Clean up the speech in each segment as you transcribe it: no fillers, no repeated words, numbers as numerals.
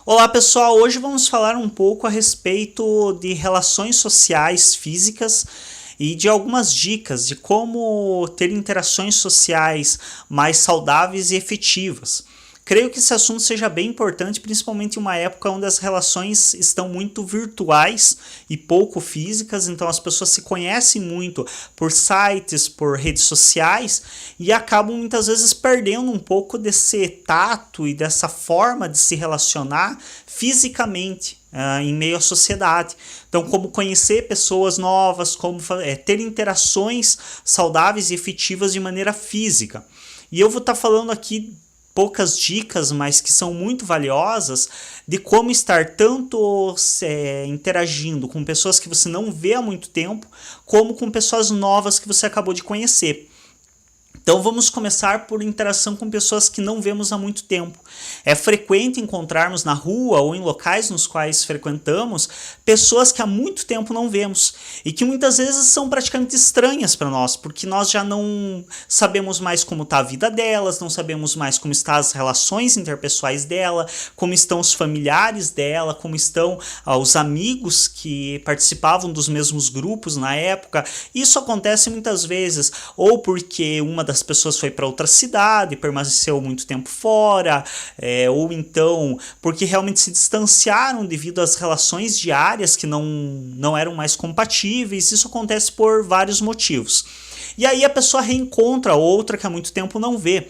Olá pessoal, hoje vamos falar um pouco a respeito de relações sociais físicas e de algumas dicas de como ter interações sociais mais saudáveis e efetivas. Creio que esse assunto seja bem importante, principalmente em uma época onde as relações estão muito virtuais e pouco físicas, então as pessoas se conhecem muito por sites, por redes sociais e acabam muitas vezes perdendo um pouco desse tato e dessa forma de se relacionar fisicamente em meio à sociedade. Então, como conhecer pessoas novas, como ter interações saudáveis e efetivas de maneira física. E eu vou estar falando aqui poucas dicas, mas que são muito valiosas, de como estar tanto interagindo com pessoas que você não vê há muito tempo, como com pessoas novas que você acabou de conhecer. Então vamos começar por interação com pessoas que não vemos há muito tempo. É frequente encontrarmos na rua ou em locais nos quais frequentamos pessoas que há muito tempo não vemos e que muitas vezes são praticamente estranhas para nós, porque nós já não sabemos mais como está a vida delas, não sabemos mais como estão as relações interpessoais dela, como estão os familiares dela, como estão os amigos que participavam dos mesmos grupos na época. Isso acontece muitas vezes ou porque uma das pessoas foi para outra cidade, permaneceu muito tempo fora, ou então porque realmente se distanciaram devido às relações diárias que não eram mais compatíveis. Isso acontece por vários motivos. E aí a pessoa reencontra outra que há muito tempo não vê.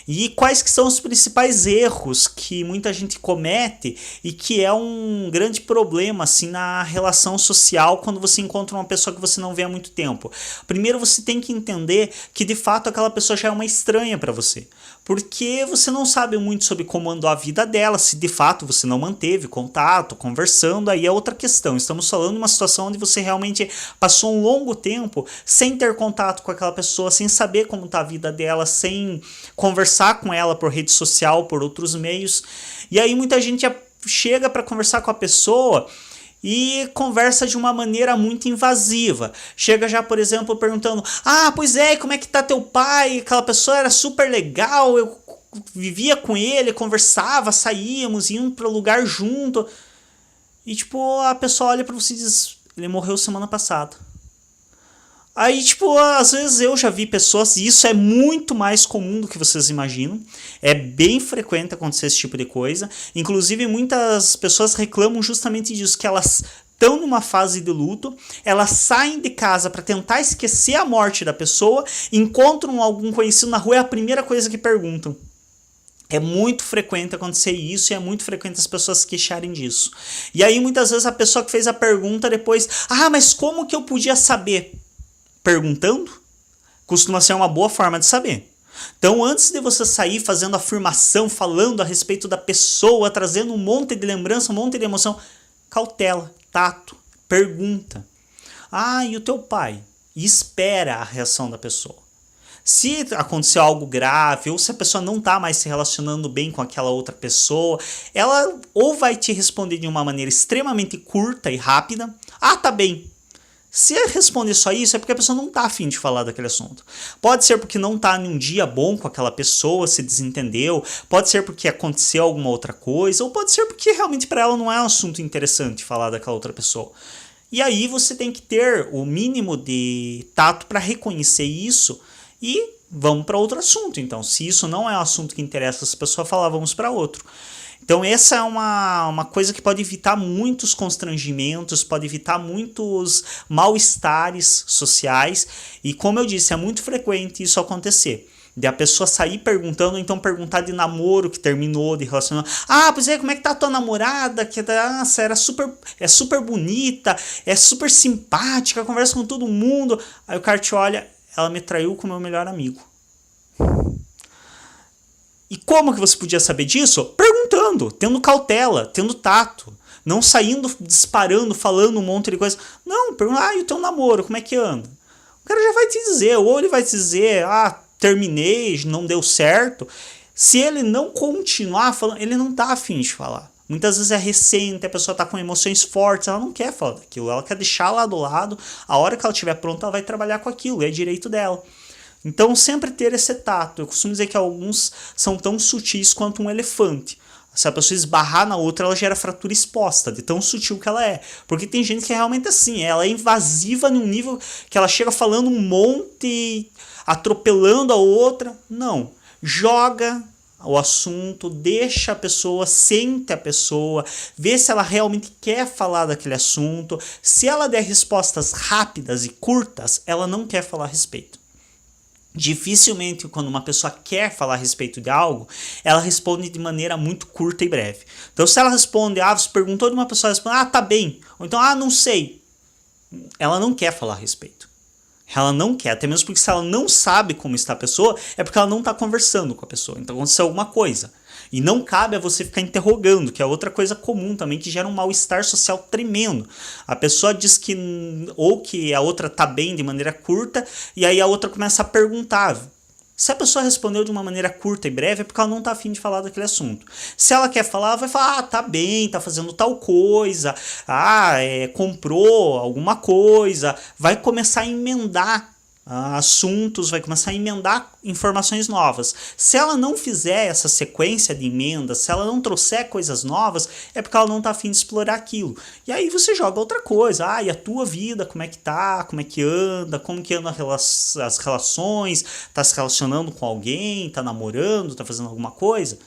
E quais que são os principais erros que muita gente comete e que é um grande problema assim na relação social quando você encontra uma pessoa que você não vê há muito tempo? Primeiro você tem que entender que de fato aquela pessoa já é uma estranha para você, porque você não sabe muito sobre como andou a vida dela, se de fato você não manteve contato, conversando, aí é outra questão. Estamos falando de uma situação onde você realmente passou um longo tempo sem ter contato com aquela pessoa, sem saber como está a vida dela, sem conversar com ela por rede social, por outros meios. E aí muita gente já chega para conversar com a pessoa e conversa de uma maneira muito invasiva. Chega já, por exemplo, perguntando: ah, pois é, como é que tá teu pai? Aquela pessoa era super legal, eu vivia com ele, conversava, saíamos, íamos para o lugar junto. E tipo, a pessoa olha para você e diz: ele morreu semana passada. Aí, tipo, às vezes eu já vi pessoas, e isso é muito mais comum do que vocês imaginam, é bem frequente acontecer esse tipo de coisa, inclusive muitas pessoas reclamam justamente disso, que elas estão numa fase de luto, elas saem de casa para tentar esquecer a morte da pessoa, encontram algum conhecido na rua, é a primeira coisa que perguntam. É muito frequente acontecer isso e é muito frequente as pessoas se queixarem disso. E aí muitas vezes a pessoa que fez a pergunta depois: ah, mas como que eu podia saber? Perguntando costuma ser uma boa forma de saber. Então, antes de você sair fazendo afirmação, falando a respeito da pessoa, trazendo um monte de lembrança, um monte de emoção, cautela, tato, pergunta. Ah, e o teu pai? E espera a reação da pessoa. Se aconteceu algo grave, ou se a pessoa não está mais se relacionando bem com aquela outra pessoa, ela ou vai te responder de uma maneira extremamente curta e rápida: ah, tá bem. Se responder só isso, é porque a pessoa não está afim de falar daquele assunto. Pode ser porque não está em um dia bom com aquela pessoa, se desentendeu, pode ser porque aconteceu alguma outra coisa, ou pode ser porque realmente para ela não é um assunto interessante falar daquela outra pessoa. E aí você tem que ter o mínimo de tato para reconhecer isso e vamos para outro assunto. Então, se isso não é um assunto que interessa essa pessoa falar, vamos para outro. Então essa é uma coisa que pode evitar muitos constrangimentos, pode evitar muitos mal-estares sociais. E como eu disse, é muito frequente isso acontecer. De a pessoa sair perguntando, ou então perguntar de namoro que terminou, de relacionamento. Ah, pois é, como é que tá a tua namorada? Que nossa, é super bonita, é super simpática, conversa com todo mundo. Aí o cara te olha: ela me traiu com o meu melhor amigo. E como que você podia saber disso? Perguntando, tendo cautela, tendo tato. Não saindo disparando, falando um monte de coisa. Não, pergunta: ah, e o teu namoro, como é que anda? O cara já vai te dizer, ou ele vai te dizer: ah, terminei, não deu certo. Se ele não continuar falando, ele não tá afim de falar. Muitas vezes é recente, a pessoa tá com emoções fortes, ela não quer falar daquilo, ela quer deixar lá do lado, a hora que ela estiver pronta, ela vai trabalhar com aquilo, é direito dela. Então sempre ter esse tato. Eu costumo dizer que alguns são tão sutis quanto um elefante. Se a pessoa esbarrar na outra, ela gera fratura exposta, de tão sutil que ela é. Porque tem gente que é realmente assim, ela é invasiva num nível que ela chega falando um monte, atropelando a outra. Não. Joga o assunto, deixa a pessoa, sente a pessoa, vê se ela realmente quer falar daquele assunto. Se ela der respostas rápidas e curtas, ela não quer falar a respeito. Dificilmente, quando uma pessoa quer falar a respeito de algo, ela responde de maneira muito curta e breve. Então, se ela responde, você perguntou de uma pessoa, ela responde, tá bem. Ou então, não sei. Ela não quer falar a respeito. Ela não quer, até mesmo porque se ela não sabe como está a pessoa, é porque ela não está conversando com a pessoa. Então, aconteceu alguma coisa. E não cabe a você ficar interrogando, que é outra coisa comum também, que gera um mal-estar social tremendo. A pessoa diz que ou que a outra tá bem de maneira curta, e aí a outra começa a perguntar. Se a pessoa respondeu de uma maneira curta e breve, é porque ela não tá afim de falar daquele assunto. Se ela quer falar, ela vai falar, tá bem, tá fazendo tal coisa, comprou alguma coisa, vai começar a emendar assuntos, vai começar a emendar informações novas. Se ela não fizer essa sequência de emendas, se ela não trouxer coisas novas, é porque ela não tá afim de explorar aquilo. E aí você joga outra coisa. E a tua vida, como é que tá? Como é que anda? Como que andam as relações? Tá se relacionando com alguém? Tá namorando? Tá fazendo alguma coisa?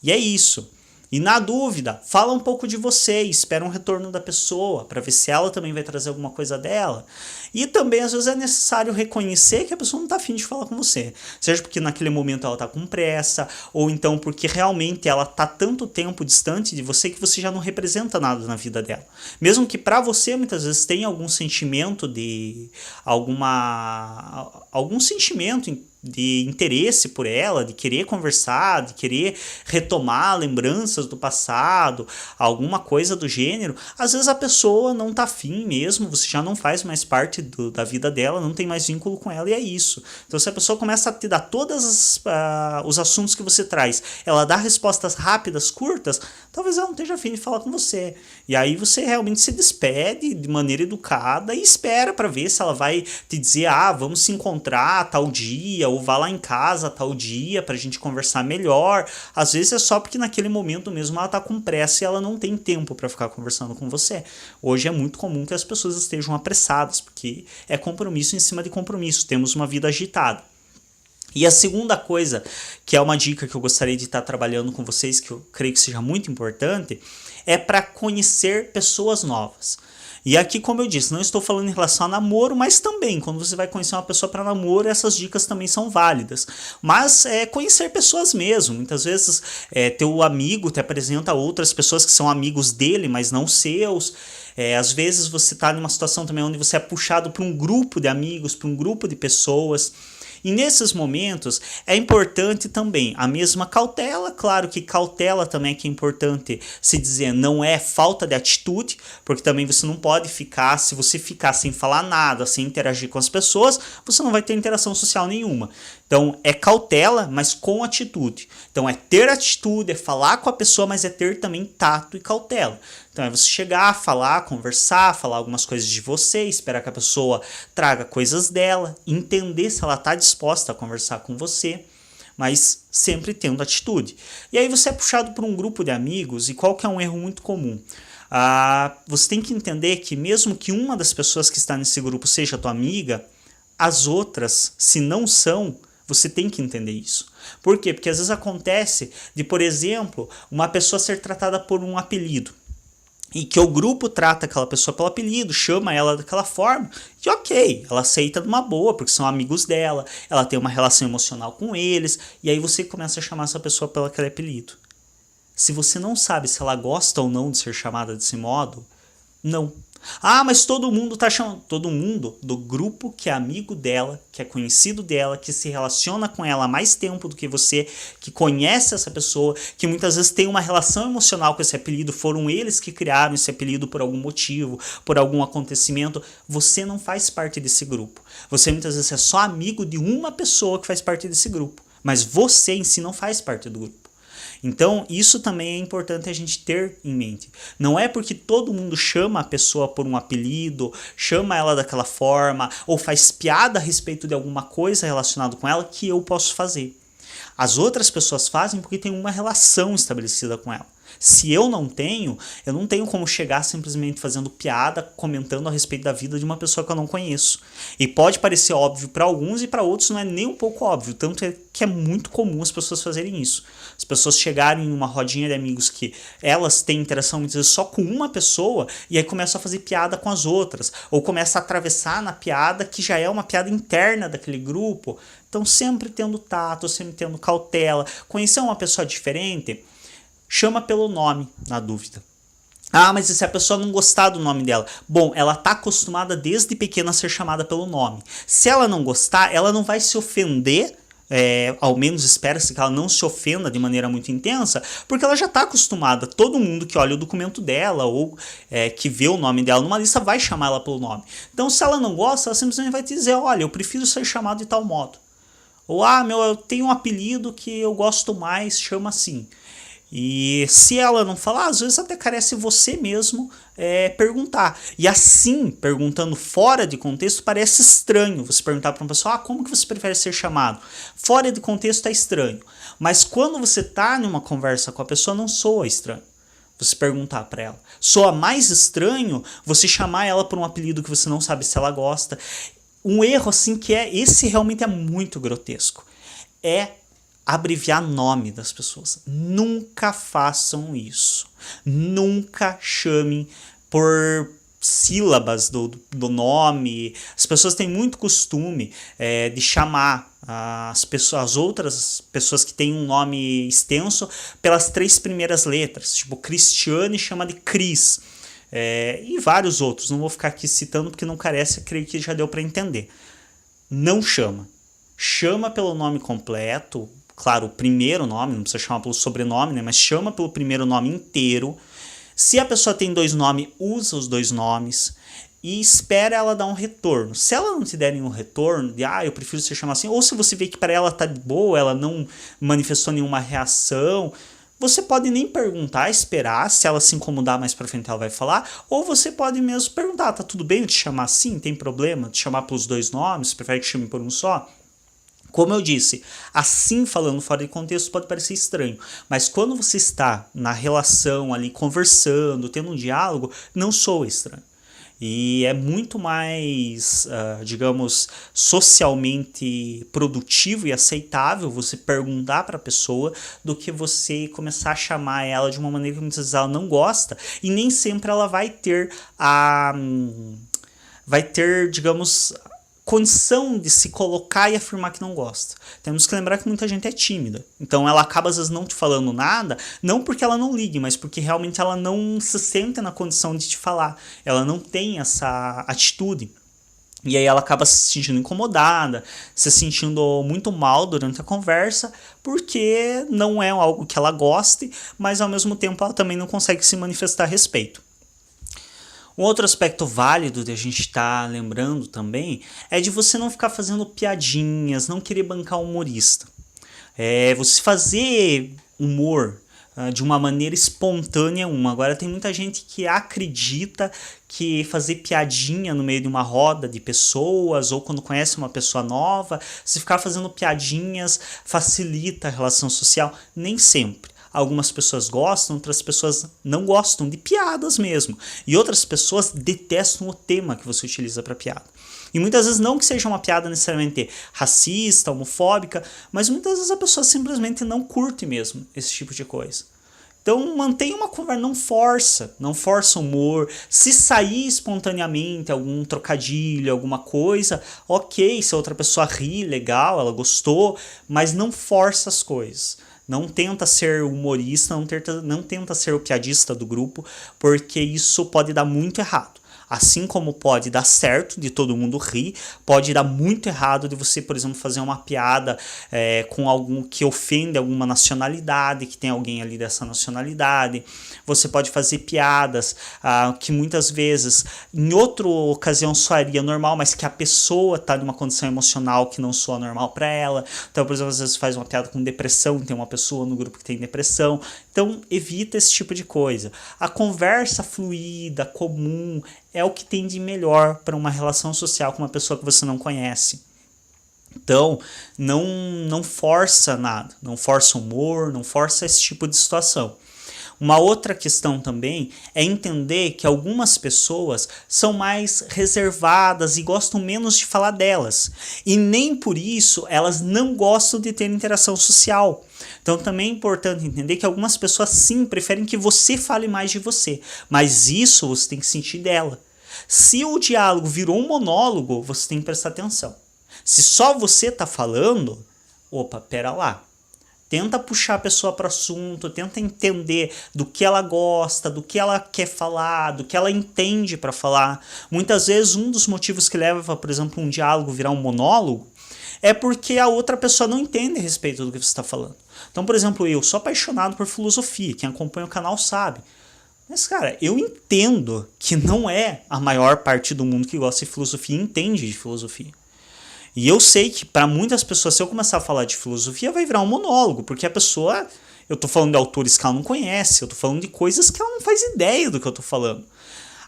E é isso. E na dúvida, fala um pouco de você, espera um retorno da pessoa, para ver se ela também vai trazer alguma coisa dela. E também, às vezes, é necessário reconhecer que a pessoa não está afim de falar com você. Seja porque naquele momento ela está com pressa, ou então porque realmente ela está tanto tempo distante de você que você já não representa nada na vida dela. Mesmo que para você, muitas vezes, tenha algum sentimento de... algum sentimento de interesse por ela, de querer conversar, de querer retomar lembranças do passado, alguma coisa do gênero, às vezes a pessoa não tá afim mesmo, você já não faz mais parte da vida dela, não tem mais vínculo com ela e é isso. Então se a pessoa começa a te dar todos os assuntos que você traz, ela dá respostas rápidas, curtas, talvez ela não esteja afim de falar com você. E aí você realmente se despede de maneira educada e espera para ver se ela vai te dizer, vamos se encontrar tal dia, ou vá lá em casa tal dia pra gente conversar melhor. Às vezes é só porque naquele momento mesmo ela tá com pressa e ela não tem tempo para ficar conversando com você. Hoje é muito comum que as pessoas estejam apressadas, porque é compromisso em cima de compromisso, temos uma vida agitada. E a segunda coisa, que é uma dica que eu gostaria de estar trabalhando com vocês, que eu creio que seja muito importante, é para conhecer pessoas novas. E aqui, como eu disse, não estou falando em relação a namoro, mas também, quando você vai conhecer uma pessoa para namoro, essas dicas também são válidas. Mas conhecer pessoas mesmo. Muitas vezes, teu amigo te apresenta outras pessoas que são amigos dele, mas não seus. Às vezes você está numa situação também onde você é puxado para um grupo de amigos, para um grupo de pessoas. E nesses momentos é importante também a mesma cautela, claro que cautela também é que é importante se dizer, não é falta de atitude, porque também você não pode ficar, se você ficar sem falar nada, sem interagir com as pessoas, você não vai ter interação social nenhuma. Então é cautela, mas com atitude. Então é ter atitude, é falar com a pessoa, mas é ter também tato e cautela. Então é você chegar, falar, conversar, falar algumas coisas de você, esperar que a pessoa traga coisas dela, entender se ela está disposta a conversar com você, mas sempre tendo atitude. E aí você é puxado por um grupo de amigos, e qual que é um erro muito comum? Você tem que entender que mesmo que uma das pessoas que está nesse grupo seja tua amiga, as outras, se não são, você tem que entender isso. Por quê? Porque às vezes acontece de, por exemplo, uma pessoa ser tratada por um apelido. E que o grupo trata aquela pessoa pelo apelido, chama ela daquela forma, e ok, ela aceita de uma boa, porque são amigos dela, ela tem uma relação emocional com eles, e aí você começa a chamar essa pessoa pelo aquele apelido. Se você não sabe se ela gosta ou não de ser chamada desse modo, não. Mas todo mundo tá chamando. Todo mundo do grupo que é amigo dela, que é conhecido dela, que se relaciona com ela há mais tempo do que você, que conhece essa pessoa, que muitas vezes tem uma relação emocional com esse apelido, foram eles que criaram esse apelido por algum motivo, por algum acontecimento. Você não faz parte desse grupo. Você muitas vezes é só amigo de uma pessoa que faz parte desse grupo, mas você em si não faz parte do grupo. Então, isso também é importante a gente ter em mente. Não é porque todo mundo chama a pessoa por um apelido, chama ela daquela forma, ou faz piada a respeito de alguma coisa relacionada com ela, que eu posso fazer. As outras pessoas fazem porque tem uma relação estabelecida com ela. Se eu não tenho como chegar simplesmente fazendo piada, comentando a respeito da vida de uma pessoa que eu não conheço. E pode parecer óbvio para alguns e para outros não é nem um pouco óbvio, tanto é que é muito comum as pessoas fazerem isso. As pessoas chegarem em uma rodinha de amigos que elas têm interação muitas vezes só com uma pessoa e aí começam a fazer piada com as outras, ou começam a atravessar na piada que já é uma piada interna daquele grupo. Então sempre tendo tato, sempre tendo cautela. Conhecer uma pessoa diferente, chama pelo nome, na dúvida. Ah, mas e se a pessoa não gostar do nome dela? Bom, ela está acostumada desde pequena a ser chamada pelo nome. Se ela não gostar, ela não vai se ofender, ao menos espera-se que ela não se ofenda de maneira muito intensa, porque ela já está acostumada. Todo mundo que olha o documento dela ou que vê o nome dela numa lista vai chamar ela pelo nome. Então, se ela não gosta, ela simplesmente vai te dizer, olha, eu prefiro ser chamado de tal modo. Ou, eu tenho um apelido que eu gosto mais, chama assim. E se ela não falar, às vezes até carece você mesmo perguntar. E assim, perguntando fora de contexto, parece estranho você perguntar para uma pessoa, como que você prefere ser chamado? Fora de contexto é estranho. Mas quando você está numa conversa com a pessoa, não soa estranho você perguntar para ela. Soa mais estranho você chamar ela por um apelido que você não sabe se ela gosta. Um erro assim esse realmente é muito grotesco. Abreviar nome das pessoas. Nunca façam isso. Nunca chamem por sílabas do nome. As pessoas têm muito costume de chamar as outras pessoas que têm um nome extenso pelas 3 primeiras letras. Tipo, Cristiane chama de Cris. E vários outros. Não vou ficar aqui citando porque não carece, creio que já deu para entender. Não chama. Chama pelo nome completo. Claro, o primeiro nome, não precisa chamar pelo sobrenome, né? Mas chama pelo primeiro nome inteiro. Se a pessoa tem 2 nomes, usa os 2 nomes e espera ela dar um retorno. Se ela não te der nenhum retorno, de eu prefiro ser chamado assim, ou se você vê que para ela tá de boa, ela não manifestou nenhuma reação, você pode nem perguntar, esperar, se ela se incomodar mais pra frente ela vai falar, ou você pode mesmo perguntar, tá tudo bem eu te chamar assim? Tem problema? Te chamar pelos 2 nomes? Você prefere que chame por um só? Como eu disse, assim falando fora de contexto pode parecer estranho, mas quando você está na relação ali, conversando, tendo um diálogo, não soa estranho. E é muito mais, digamos, socialmente produtivo e aceitável você perguntar para a pessoa do que você começar a chamar ela de uma maneira que muitas vezes ela não gosta e nem sempre ela vai ter digamos, condição de se colocar e afirmar que não gosta. Temos que lembrar que muita gente é tímida. Então ela acaba às vezes não te falando nada, não porque ela não ligue, mas porque realmente ela não se sente na condição de te falar. Ela não tem essa atitude. E aí ela acaba se sentindo incomodada, se sentindo muito mal durante a conversa, porque não é algo que ela goste, mas ao mesmo tempo ela também não consegue se manifestar a respeito. Um outro aspecto válido de a gente estar lembrando também é de você não ficar fazendo piadinhas, não querer bancar o humorista. Você fazer humor de uma maneira espontânea. Agora tem muita gente que acredita que fazer piadinha no meio de uma roda de pessoas ou quando conhece uma pessoa nova, se ficar fazendo piadinhas facilita a relação social. Nem sempre. Algumas pessoas gostam, outras pessoas não gostam de piadas mesmo. E outras pessoas detestam o tema que você utiliza para piada. E muitas vezes não que seja uma piada necessariamente racista, homofóbica, mas muitas vezes a pessoa simplesmente não curte mesmo esse tipo de coisa. Então mantenha uma conversa, não força o humor. Se sair espontaneamente algum trocadilho, alguma coisa, ok, se a outra pessoa ri, legal, ela gostou, mas não força as coisas. Não tenta ser humorista, não tenta ser o piadista do grupo, porque isso pode dar muito errado. Assim como pode dar certo de todo mundo rir, pode dar muito errado de você, por exemplo, fazer uma piada com algum que ofende alguma nacionalidade, que tem alguém ali dessa nacionalidade. Você pode fazer piadas que muitas vezes, em outra ocasião, soaria normal, mas que a pessoa está numa condição emocional que não soa normal para ela. Então, por exemplo, às vezes faz uma piada com depressão, tem uma pessoa no grupo que tem depressão. Então, evita esse tipo de coisa. A conversa fluida, comum, é o que tem de melhor para uma relação social com uma pessoa que você não conhece. Então, não força nada, não força humor, não força esse tipo de situação. Uma outra questão também é entender que algumas pessoas são mais reservadas e gostam menos de falar delas. E nem por isso elas não gostam de ter interação social. Então também é importante entender que algumas pessoas sim preferem que você fale mais de você, mas isso você tem que sentir dela. Se o diálogo virou um monólogo, você tem que prestar atenção. Se só você está falando, opa, pera lá. Tenta puxar a pessoa para o assunto, tenta entender do que ela gosta, do que ela quer falar, do que ela entende para falar. Muitas vezes um dos motivos que leva, por exemplo, um diálogo virar um monólogo é porque a outra pessoa não entende a respeito do que você está falando. Então, por exemplo, eu sou apaixonado por filosofia, quem acompanha o canal sabe. Mas, cara, eu entendo que não é a maior parte do mundo que gosta de filosofia e entende de filosofia. E eu sei que para muitas pessoas, se eu começar a falar de filosofia, vai virar um monólogo, porque a pessoa, eu tô falando de autores que ela não conhece, eu tô falando de coisas que ela não faz ideia do que eu tô falando.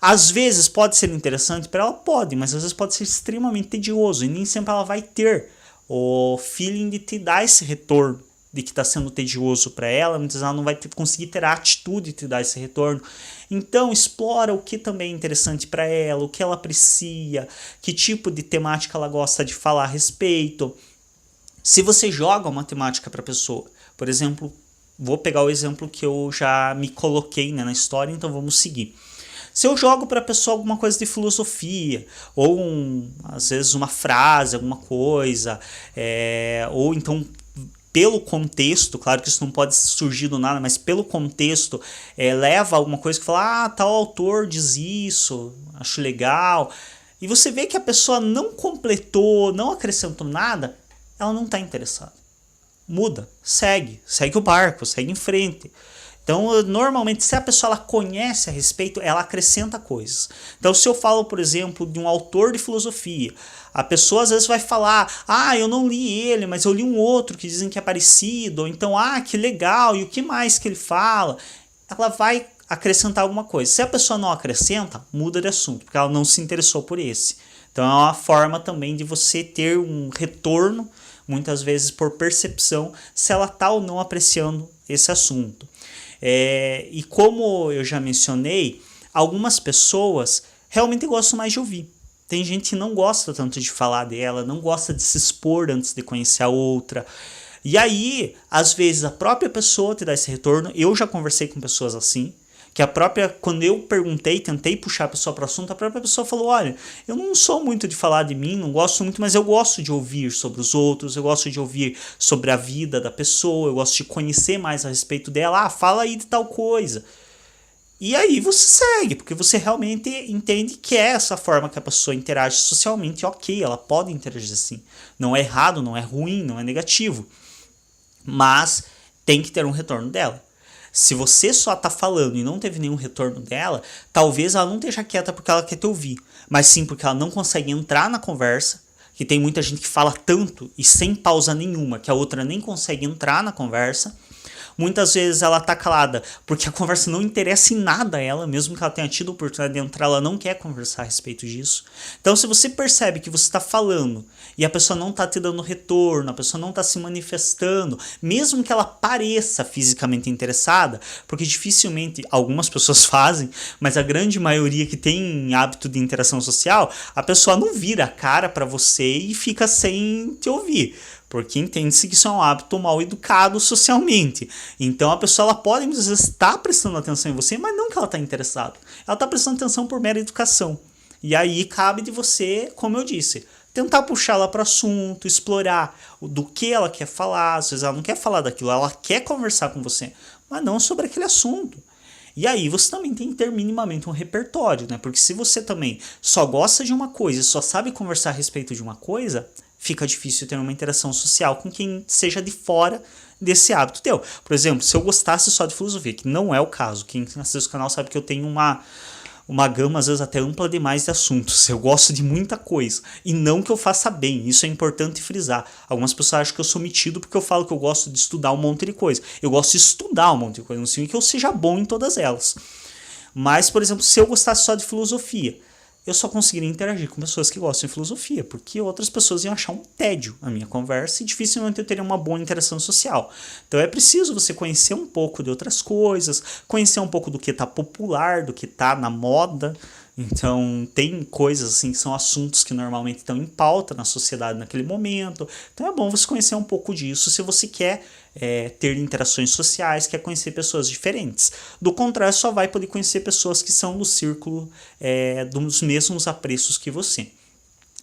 Às vezes pode ser interessante para ela, pode, mas às vezes pode ser extremamente tedioso e nem sempre ela vai ter o feeling de te dar esse retorno de que está sendo tedioso para ela, muitas vezes ela não vai conseguir ter a atitude de te dar esse retorno. Então explora o que também é interessante para ela, o que ela aprecia, que tipo de temática ela gosta de falar a respeito. Se você joga uma temática para a pessoa, por exemplo, vou pegar o exemplo que eu já me coloquei, né, na história, então vamos seguir. Se eu jogo para a pessoa alguma coisa de filosofia, ou às vezes uma frase, alguma coisa, ou então pelo contexto, claro que isso não pode surgir do nada, mas pelo contexto leva a alguma coisa que fala, tal autor diz isso, acho legal, e você vê que a pessoa não completou, não acrescentou nada, ela não está interessada. Muda, segue o barco, segue em frente. Então, normalmente, se a pessoa ela conhece a respeito, ela acrescenta coisas. Então, se eu falo, por exemplo, de um autor de filosofia, a pessoa às vezes vai falar, eu não li ele, mas eu li um outro que dizem que é parecido, ou então, que legal, e o que mais que ele fala? Ela vai acrescentar alguma coisa. Se a pessoa não acrescenta, muda de assunto, porque ela não se interessou por esse. Então, é uma forma também de você ter um retorno, muitas vezes por percepção, se ela está ou não apreciando esse assunto. E como eu já mencionei, algumas pessoas realmente gostam mais de ouvir. Tem gente que não gosta tanto de falar dela, não gosta de se expor antes de conhecer a outra. E aí, às vezes, a própria pessoa te dá esse retorno. Eu já conversei com pessoas assim, que quando eu perguntei, tentei puxar a pessoa para o assunto, a própria pessoa falou, olha, eu não sou muito de falar de mim, não gosto muito, mas eu gosto de ouvir sobre os outros, eu gosto de ouvir sobre a vida da pessoa, eu gosto de conhecer mais a respeito dela, fala aí de tal coisa. E aí você segue, porque você realmente entende que é essa forma que a pessoa interage socialmente, ok, ela pode interagir assim. Não é errado, não é ruim, não é negativo. Mas tem que ter um retorno dela. Se você só está falando e não teve nenhum retorno dela, talvez ela não esteja quieta porque ela quer te ouvir, mas sim porque ela não consegue entrar na conversa, que tem muita gente que fala tanto e sem pausa nenhuma, que a outra nem consegue entrar na conversa. Muitas vezes ela tá calada porque a conversa não interessa em nada a ela, mesmo que ela tenha tido a oportunidade de entrar, ela não quer conversar a respeito disso. Então, se você percebe que você está falando e a pessoa não está te dando retorno, a pessoa não está se manifestando, mesmo que ela pareça fisicamente interessada, porque dificilmente algumas pessoas fazem, mas a grande maioria que tem hábito de interação social, a pessoa não vira a cara para você e fica sem te ouvir. Porque entende-se que isso é um hábito mal educado socialmente. Então a pessoa ela pode muitas vezes estar prestando atenção em você, mas não que ela está interessada. Ela está prestando atenção por mera educação. E aí cabe de você, como eu disse, tentar puxá-la para o assunto, explorar do que ela quer falar. Às vezes ela não quer falar daquilo, ela quer conversar com você, mas não sobre aquele assunto. E aí você também tem que ter minimamente um repertório, né? Porque se você também só gosta de uma coisa e só sabe conversar a respeito de uma coisa, fica difícil ter uma interação social com quem seja de fora desse hábito teu. Por exemplo, se eu gostasse só de filosofia, que não é o caso, quem assiste o canal sabe que eu tenho uma gama, às vezes até ampla demais de assuntos. Eu gosto de muita coisa. E não que eu faça bem, isso é importante frisar. Algumas pessoas acham que eu sou metido porque eu falo que eu gosto de estudar um monte de coisa. Eu gosto de estudar um monte de coisa, não significa que eu seja bom em todas elas. Mas, por exemplo, se eu gostasse só de filosofia, eu só conseguiria interagir com pessoas que gostam de filosofia, porque outras pessoas iam achar um tédio a minha conversa e dificilmente eu teria uma boa interação social. Então é preciso você conhecer um pouco de outras coisas, conhecer um pouco do que está popular, do que está na moda. Então tem coisas assim que são assuntos que normalmente estão em pauta na sociedade naquele momento. Então é bom você conhecer um pouco disso se você quer ter interações sociais, quer conhecer pessoas diferentes. Do contrário, só vai poder conhecer pessoas que são do círculo dos mesmos apreços que você.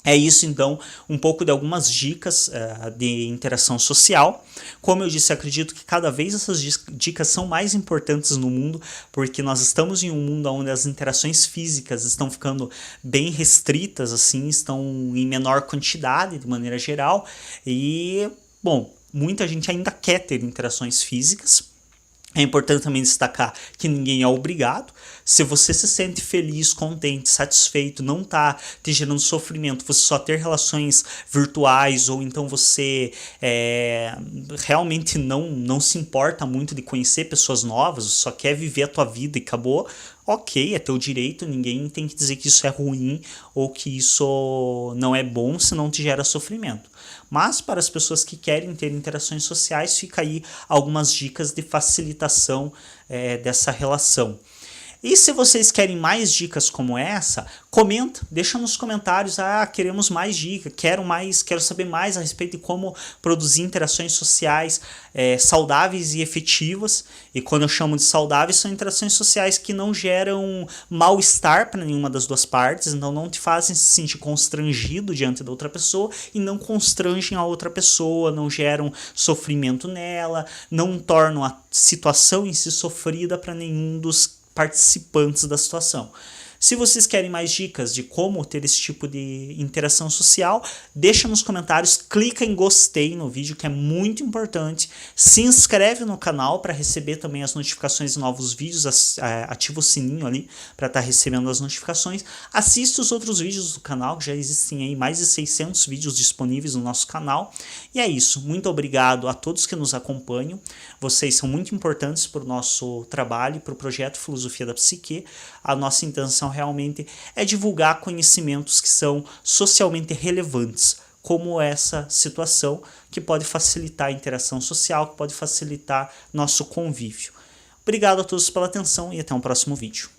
É isso, então, um pouco de algumas dicas de interação social. Como eu disse, acredito que cada vez essas dicas são mais importantes no mundo, porque nós estamos em um mundo onde as interações físicas estão ficando bem restritas, assim, estão em menor quantidade, de maneira geral. E, bom, muita gente ainda quer ter interações físicas. É importante também destacar que ninguém é obrigado. Se você se sente feliz, contente, satisfeito, não está te gerando sofrimento, você só ter relações virtuais ou então você realmente não se importa muito de conhecer pessoas novas, só quer viver a tua vida e acabou, ok, é teu direito, ninguém tem que dizer que isso é ruim ou que isso não é bom se não te gera sofrimento. Mas para as pessoas que querem ter interações sociais, fica aí algumas dicas de facilitação dessa relação. E se vocês querem mais dicas como essa, comenta, deixa nos comentários, queremos mais dicas, quero saber mais a respeito de como produzir interações sociais saudáveis e efetivas. E quando eu chamo de saudáveis, são interações sociais que não geram mal-estar para nenhuma das duas partes, então não te fazem se sentir constrangido diante da outra pessoa e não constrangem a outra pessoa, não geram sofrimento nela, não tornam a situação em si sofrida para nenhum dos participantes da situação. Se vocês querem mais dicas de como ter esse tipo de interação social, deixa nos comentários, clica em gostei no vídeo, que é muito importante. Se inscreve no canal para receber também as notificações de novos vídeos, ativa o sininho ali para estar recebendo as notificações. Assista os outros vídeos do canal, que já existem aí mais de 600 vídeos disponíveis no nosso canal. E é isso, muito obrigado a todos que nos acompanham. Vocês são muito importantes para o nosso trabalho, para o projeto Filosofia da Psique. A nossa intenção realmente é divulgar conhecimentos que são socialmente relevantes, como essa situação que pode facilitar a interação social, que pode facilitar nosso convívio. Obrigado a todos pela atenção e até um próximo vídeo.